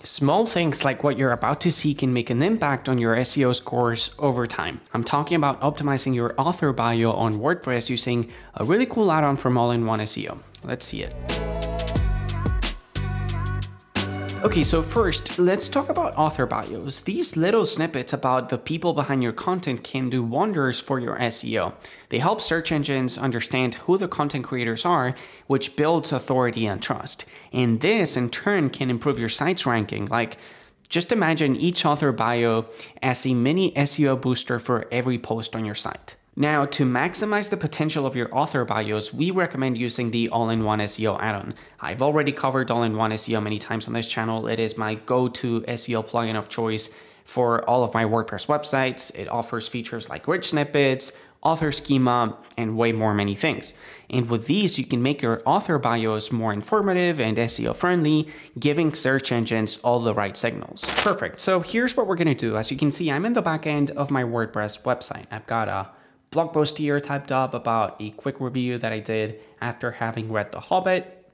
Small things like what you're about to see can make an impact on your SEO scores over time. I'm talking about optimizing your author bio on WordPress using a really cool add-on from One SEO. Let's see it. Okay, so first, let's talk about author bios. These little snippets about the people behind your content can do wonders for your SEO. They help search engines understand who the content creators are, which builds authority and trust. And this, in turn, can improve your site's ranking. Like, just imagine each author bio as a mini SEO booster for every post on your site. Now, to maximize the potential of your author bios, we recommend using the All-in-One SEO add-on. I've already covered All-in-One SEO many times on this channel. It is my go-to SEO plugin of choice for all of my WordPress websites. It offers features like rich snippets, author schema, and way more many things. And with these, you can make your author bios more informative and SEO friendly, giving search engines all the right signals. Perfect. So here's what we're going to do. As you can see, I'm in the back end of my WordPress website. I've got a blog post here typed up about a quick review that I did after having read The Hobbit.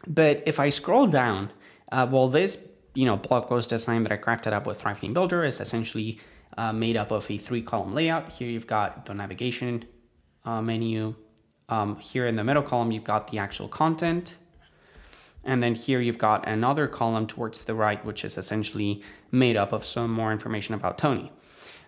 But if I scroll down, this blog post design that I crafted up with Thrive Theme Builder is essentially made up of a 3-column layout. Here you've got the navigation menu. Here in the middle column, you've got the actual content. And then here you've got another column towards the right, which is essentially made up of some more information about Tony.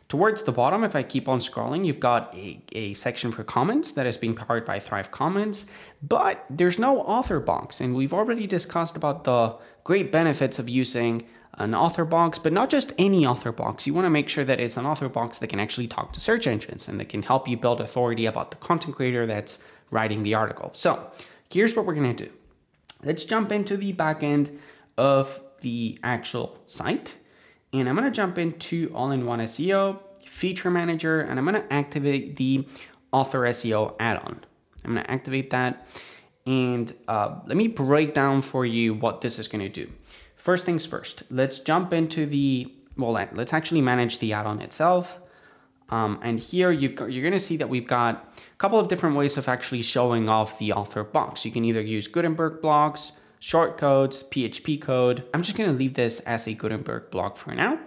Towards the bottom, if I keep on scrolling, you've got a section for comments that is being powered by Thrive Comments, but there's no author box. And we've already discussed about the great benefits of using an author box, but not just any author box. You want to make sure that it's an author box that can actually talk to search engines and that can help you build authority about the content creator that's writing the article. So here's what we're going to do. Let's jump into the back end of the actual site. And I'm going to jump into All-in-One SEO, Feature Manager, and I'm going to activate the Author SEO add-on. I'm going to activate that. And let me break down for you what this is going to do. First things first, let's jump into let's actually manage the add-on itself. And here you're going to see that we've got a couple of different ways of actually showing off the author box. You can either use Gutenberg blocks, shortcodes, PHP code. I'm just going to leave this as a Gutenberg block for now.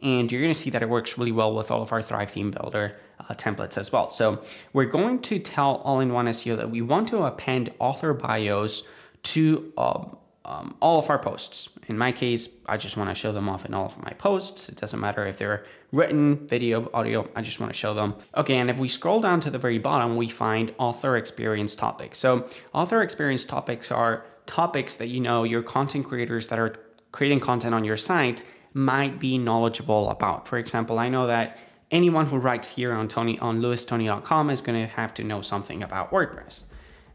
And you're going to see that it works really well with all of our Thrive Theme Builder templates as well. So we're going to tell All-in-One SEO that we want to append author bios to all of our posts. In my case, I just want to show them off in all of my posts. It doesn't matter if they're written, video, audio, I just want to show them. Okay, and if we scroll down to the very bottom, we find author experience topics. So author experience topics are topics that your content creators that are creating content on your site might be knowledgeable about. For example, I know that anyone who writes here on louistony.com is going to have to know something about WordPress.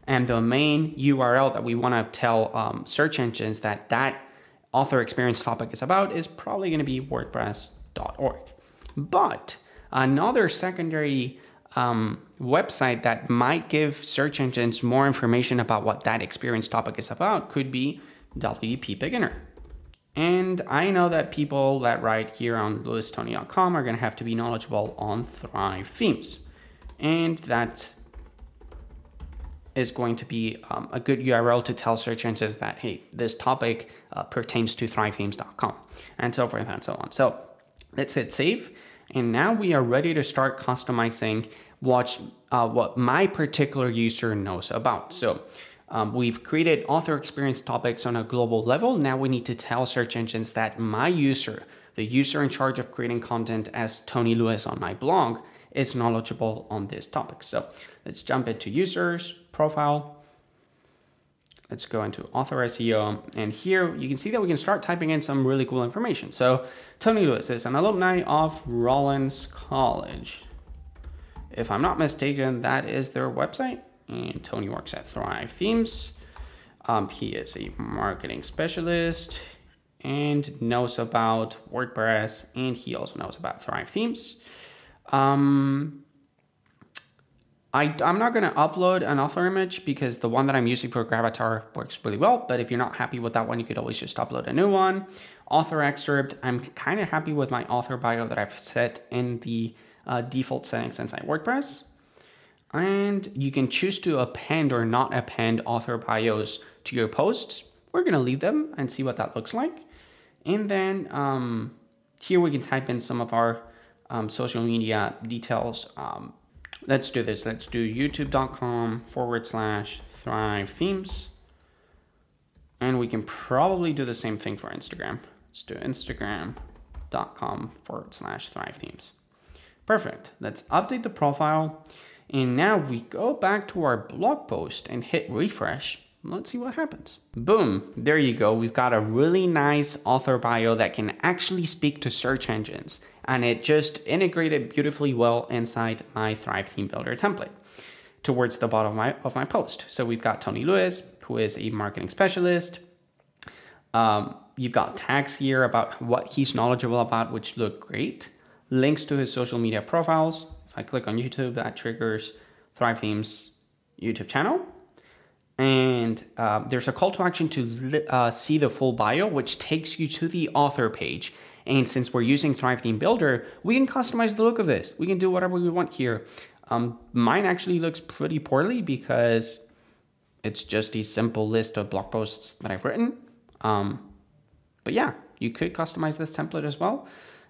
And the main URL that we want to tell search engines that author experience topic is about is probably going to be wordpress.org. But another secondary website that might give search engines more information about what that experience topic is about could be WP Beginner. And I know that people that write here on louistony.com are going to have to be knowledgeable on Thrive themes. And that is going to be a good URL to tell search engines that, hey, this topic pertains to thrivethemes.com, and so forth and so on. So let's hit save. And now we are ready to start customizing what my particular user knows about. So we've created author experience topics on a global level. Now we need to tell search engines that my user, the user in charge of creating content as Tony Lewis on my blog, is knowledgeable on this topic. So let's jump into users, profile. Let's go into author SEO. And here you can see that we can start typing in some really cool information. So Tony Lewis is an alumni of Rollins College. If I'm not mistaken, that is their website. And Tony works at Thrive Themes. He is a marketing specialist and knows about WordPress, and he also knows about Thrive Themes. I'm not going to upload an author image because the one that I'm using for Gravatar works really well. But if you're not happy with that one, you could always just upload a new one. Author excerpt. I'm kind of happy with my author bio that I've set in the default settings inside WordPress. And you can choose to append or not append author bios to your posts. We're going to leave them and see what that looks like. And then here we can type in some of our social media details. Let's do this. Let's do youtube.com/Thrive Themes. And we can probably do the same thing for Instagram. Let's do instagram.com/Thrive Themes. Perfect. Let's update the profile. And now we go back to our blog post and hit refresh. Let's see what happens. Boom, there you go. We've got a really nice author bio that can actually speak to search engines. And it just integrated beautifully well inside my Thrive Theme Builder template towards the bottom of my post. So we've got Tony Lewis, who is a marketing specialist. You've got tags here about what he's knowledgeable about, which look great. Links to his social media profiles. If I click on YouTube, that triggers Thrive Themes YouTube channel. And there's a call to action to see the full bio, which takes you to the author page. And since we're using Thrive Theme Builder, we can customize the look of this. We can do whatever we want here. Mine actually looks pretty poorly because it's just a simple list of blog posts that I've written. But yeah, you could customize this template as well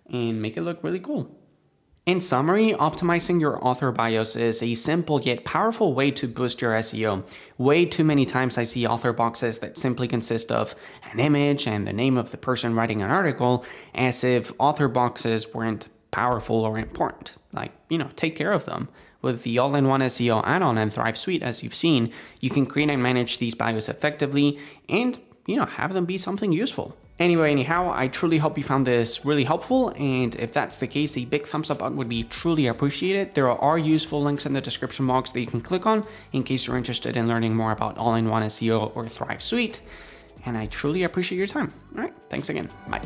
and make it look really cool. In summary, optimizing your author bios is a simple yet powerful way to boost your SEO. Way too many times I see author boxes that simply consist of an image and the name of the person writing an article, as if author boxes weren't powerful or important. Like, take care of them. With the all-in-one SEO add-on and Thrive Suite, as you've seen, you can create and manage these bios effectively and, have them be something useful. Anyhow, I truly hope you found this really helpful, and if that's the case, a big thumbs up button would be truly appreciated. There are useful links in the description box that you can click on in case you're interested in learning more about all-in-one SEO or Thrive Suite, and I truly appreciate your time. All right, thanks again. Bye.